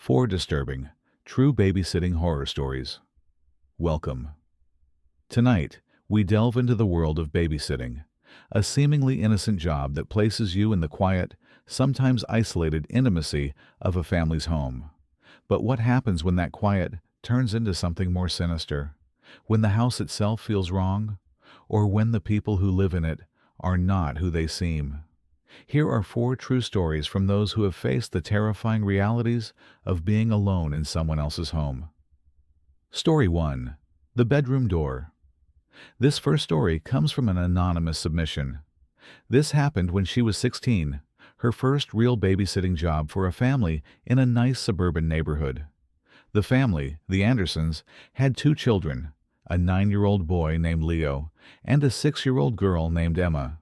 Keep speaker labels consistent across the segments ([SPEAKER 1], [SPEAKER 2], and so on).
[SPEAKER 1] 4 disturbing, true babysitting horror stories. Welcome. Tonight, we delve into the world of babysitting, a seemingly innocent job that places you in the quiet, sometimes isolated intimacy of a family's home. But what happens when that quiet turns into something more sinister? When the house itself feels wrong? Or when the people who live in it are not who they seem? Here are 4 true stories from those who have faced the terrifying realities of being alone in someone else's home. Story 1. The Bedroom Door. This first story comes from an anonymous submission. This happened when she was 16, her first real babysitting job for a family in a nice suburban neighborhood. The family, the Andersons, had 2 children, a 9-year-old boy named Leo and a 6-year-old girl named Emma.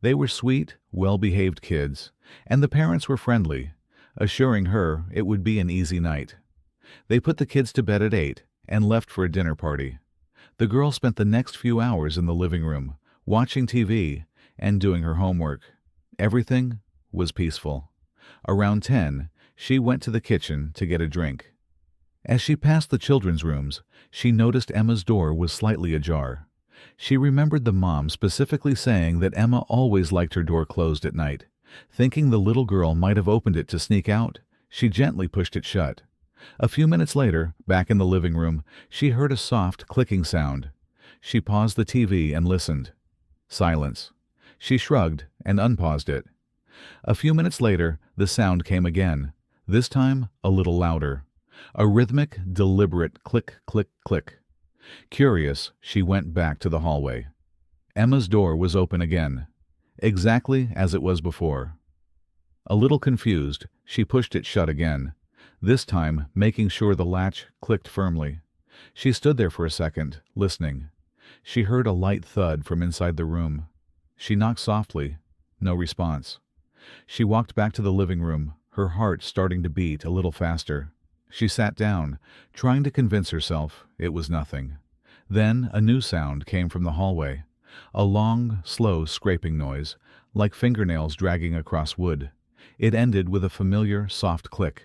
[SPEAKER 1] They were sweet, well-behaved kids, and the parents were friendly, assuring her it would be an easy night. They put the kids to bed at 8 and left for a dinner party. The girl spent the next few hours in the living room, watching TV and doing her homework. Everything was peaceful. Around 10, she went to the kitchen to get a drink. As she passed the children's rooms, she noticed Emma's door was slightly ajar. She remembered the mom specifically saying that Emma always liked her door closed at night. Thinking the little girl might have opened it to sneak out, she gently pushed it shut. A few minutes later, back in the living room, she heard a soft clicking sound. She paused the TV and listened. Silence. She shrugged and unpaused it. A few minutes later, the sound came again, this time a little louder. A rhythmic, deliberate click, click, click. Curious, she went back to the hallway. Emma's door was open again, exactly as it was before. A little confused, she pushed it shut again, this time making sure the latch clicked firmly. She stood there for a second, listening. She heard a light thud from inside the room. She knocked softly. No response. She walked back to the living room, her heart starting to beat a little faster. She sat down, trying to convince herself it was nothing. Then a new sound came from the hallway, a long, slow scraping noise, like fingernails dragging across wood. It ended with a familiar, soft click.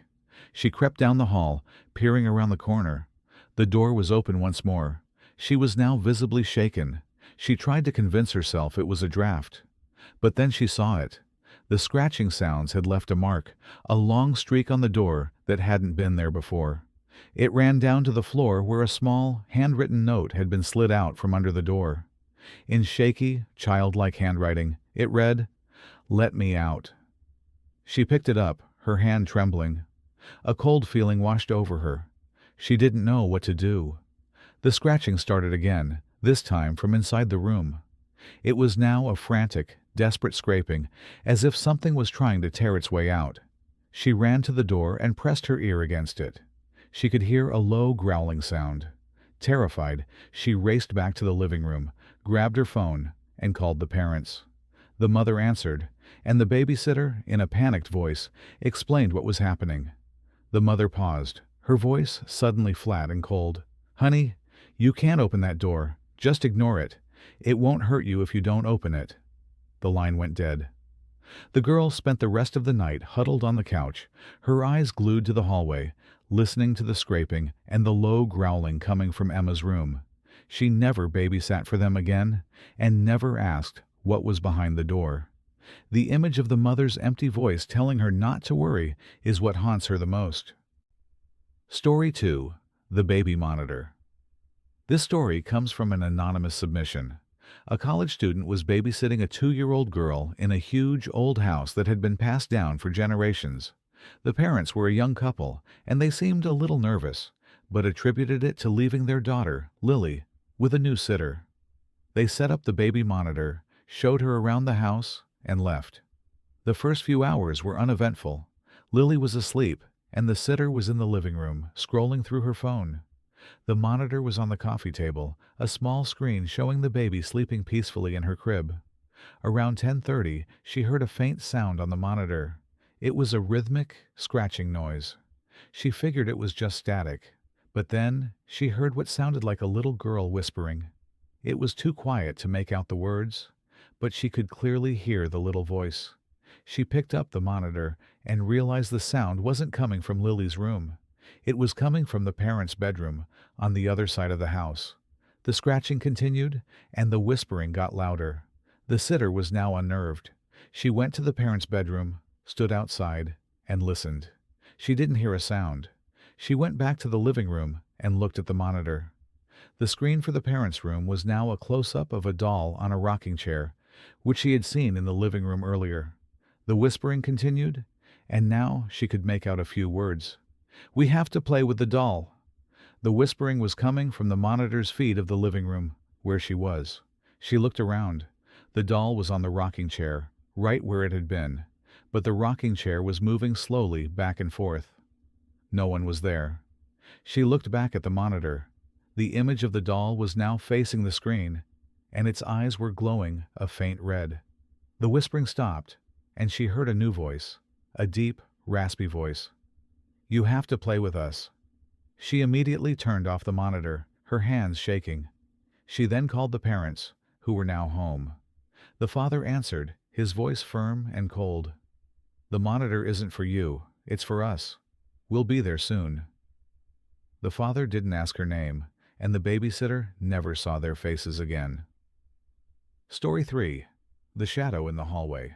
[SPEAKER 1] She crept down the hall, peering around the corner. The door was open once more. She was now visibly shaken. She tried to convince herself it was a draft. But then she saw it. The scratching sounds had left a mark, a long streak on the door that hadn't been there before. It ran down to the floor where a small, handwritten note had been slid out from under the door. In shaky, childlike handwriting, it read, "Let me out." She picked it up, her hand trembling. A cold feeling washed over her. She didn't know what to do. The scratching started again, this time from inside the room. It was now a frantic, desperate scraping, as if something was trying to tear its way out. She ran to the door and pressed her ear against it. She could hear a low growling sound. Terrified, she raced back to the living room, grabbed her phone, and called the parents. The mother answered, and the babysitter, in a panicked voice, explained what was happening. The mother paused, her voice suddenly flat and cold. "Honey, you can't open that door. Just ignore it. It won't hurt you if you don't open it." The line went dead. The girl spent the rest of the night huddled on the couch, her eyes glued to the hallway, listening to the scraping and the low growling coming from Emma's room. She never babysat for them again, and never asked what was behind the door. The image of the mother's empty voice telling her not to worry is what haunts her the most. Story 2. The Baby Monitor. This story comes from an anonymous submission. A college student was babysitting a 2-year-old girl in a huge old house that had been passed down for generations. The parents were a young couple, and they seemed a little nervous, but attributed it to leaving their daughter, Lily, with a new sitter. They set up the baby monitor, showed her around the house, and left. The first few hours were uneventful. Lily was asleep, and the sitter was in the living room, scrolling through her phone. The monitor was on the coffee table, a small screen showing the baby sleeping peacefully in her crib. Around 10:30, she heard a faint sound on the monitor. It was a rhythmic, scratching noise. She figured it was just static, but then she heard what sounded like a little girl whispering. It was too quiet to make out the words, but she could clearly hear the little voice. She picked up the monitor and realized the sound wasn't coming from Lily's room. It was coming from the parents' bedroom on the other side of the house. The scratching continued, and the whispering got louder. The sitter was now unnerved. She went to the parents' bedroom, stood outside, and listened. She didn't hear a sound. She went back to the living room and looked at the monitor. The screen for the parents' room was now a close-up of a doll on a rocking chair, which she had seen in the living room earlier. The whispering continued, and now she could make out a few words. "We have to play with the doll." The whispering was coming from the monitor's feed of the living room, where she was. She looked around. The doll was on the rocking chair, right where it had been, but the rocking chair was moving slowly back and forth. No one was there. She looked back at the monitor. The image of the doll was now facing the screen, and its eyes were glowing a faint red. The whispering stopped, and she heard a new voice, a deep, raspy voice. "You have to play with us." She immediately turned off the monitor, her hands shaking. She then called the parents, who were now home. The father answered, his voice firm and cold. "The monitor isn't for you, it's for us. We'll be there soon." The father didn't ask her name, and the babysitter never saw their faces again. Story 3. The Shadow in the Hallway.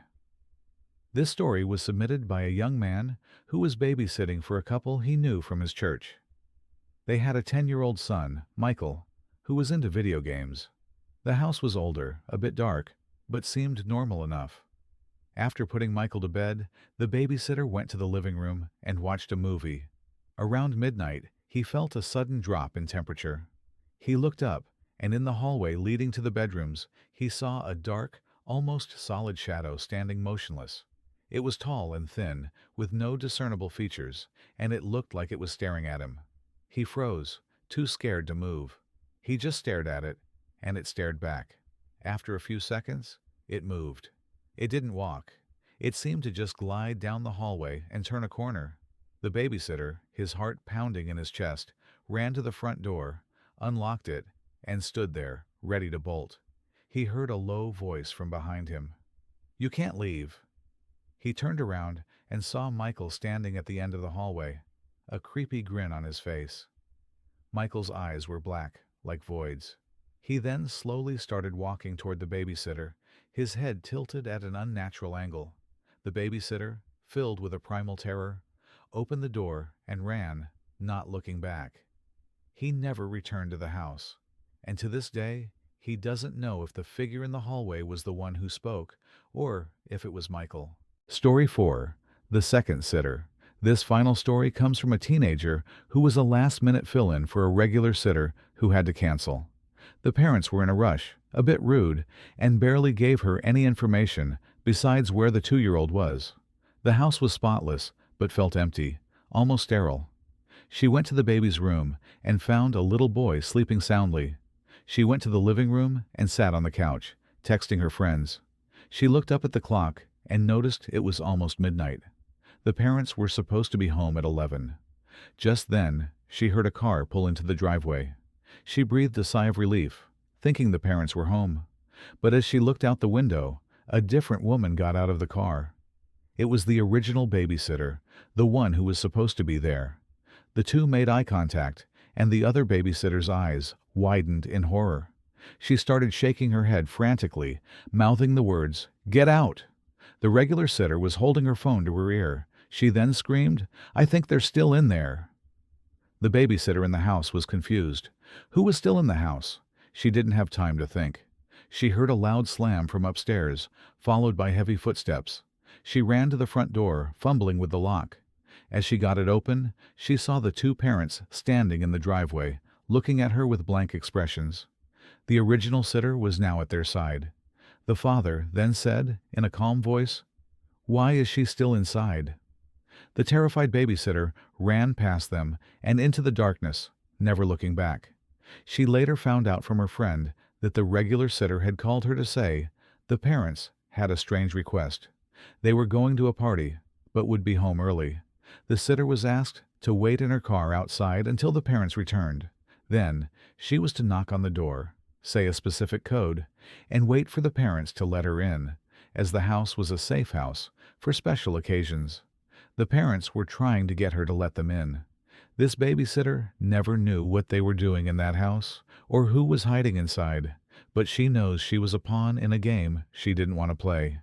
[SPEAKER 1] This story was submitted by a young man who was babysitting for a couple he knew from his church. They had a 10-year-old son, Michael, who was into video games. The house was older, a bit dark, but seemed normal enough. After putting Michael to bed, the babysitter went to the living room and watched a movie. Around midnight, he felt a sudden drop in temperature. He looked up, and in the hallway leading to the bedrooms, he saw a dark, almost solid shadow standing motionless. It was tall and thin, with no discernible features, and it looked like it was staring at him. He froze, too scared to move. He just stared at it, and it stared back. After a few seconds, it moved. It didn't walk. It seemed to just glide down the hallway and turn a corner. The babysitter, his heart pounding in his chest, ran to the front door, unlocked it, and stood there, ready to bolt. He heard a low voice from behind him. "You can't leave." He turned around and saw Michael standing at the end of the hallway, a creepy grin on his face. Michael's eyes were black, like voids. He then slowly started walking toward the babysitter, his head tilted at an unnatural angle. The babysitter, filled with a primal terror, opened the door and ran, not looking back. He never returned to the house, and to this day, he doesn't know if the figure in the hallway was the one who spoke, or if it was Michael. Story 4. The Second Sitter. This final story comes from a teenager who was a last-minute fill-in for a regular sitter who had to cancel. The parents were in a rush, a bit rude, and barely gave her any information besides where the 2-year-old was. The house was spotless, but felt empty, almost sterile. She went to the baby's room and found a little boy sleeping soundly. She went to the living room and sat on the couch, texting her friends. She looked up at the clock and noticed it was almost midnight. The parents were supposed to be home at 11. Just then, she heard a car pull into the driveway. She breathed a sigh of relief, thinking the parents were home. But as she looked out the window, a different woman got out of the car. It was the original babysitter, the one who was supposed to be there. The two made eye contact, and the other babysitter's eyes widened in horror. She started shaking her head frantically, mouthing the words, "Get out!" The regular sitter was holding her phone to her ear. She then screamed, "I think they're still in there." The babysitter in the house was confused. Who was still in the house? She didn't have time to think. She heard a loud slam from upstairs, followed by heavy footsteps. She ran to the front door, fumbling with the lock. As she got it open, she saw the two parents standing in the driveway, looking at her with blank expressions. The original sitter was now at their side. The father then said, in a calm voice, "Why is she still inside?" The terrified babysitter ran past them and into the darkness, never looking back. She later found out from her friend that the regular sitter had called her to say the parents had a strange request. They were going to a party, but would be home early. The sitter was asked to wait in her car outside until the parents returned. Then, she was to knock on the door, say a specific code, and wait for the parents to let her in, as the house was a safe house for special occasions. The parents were trying to get her to let them in. This babysitter never knew what they were doing in that house or who was hiding inside, but she knows she was a pawn in a game she didn't want to play.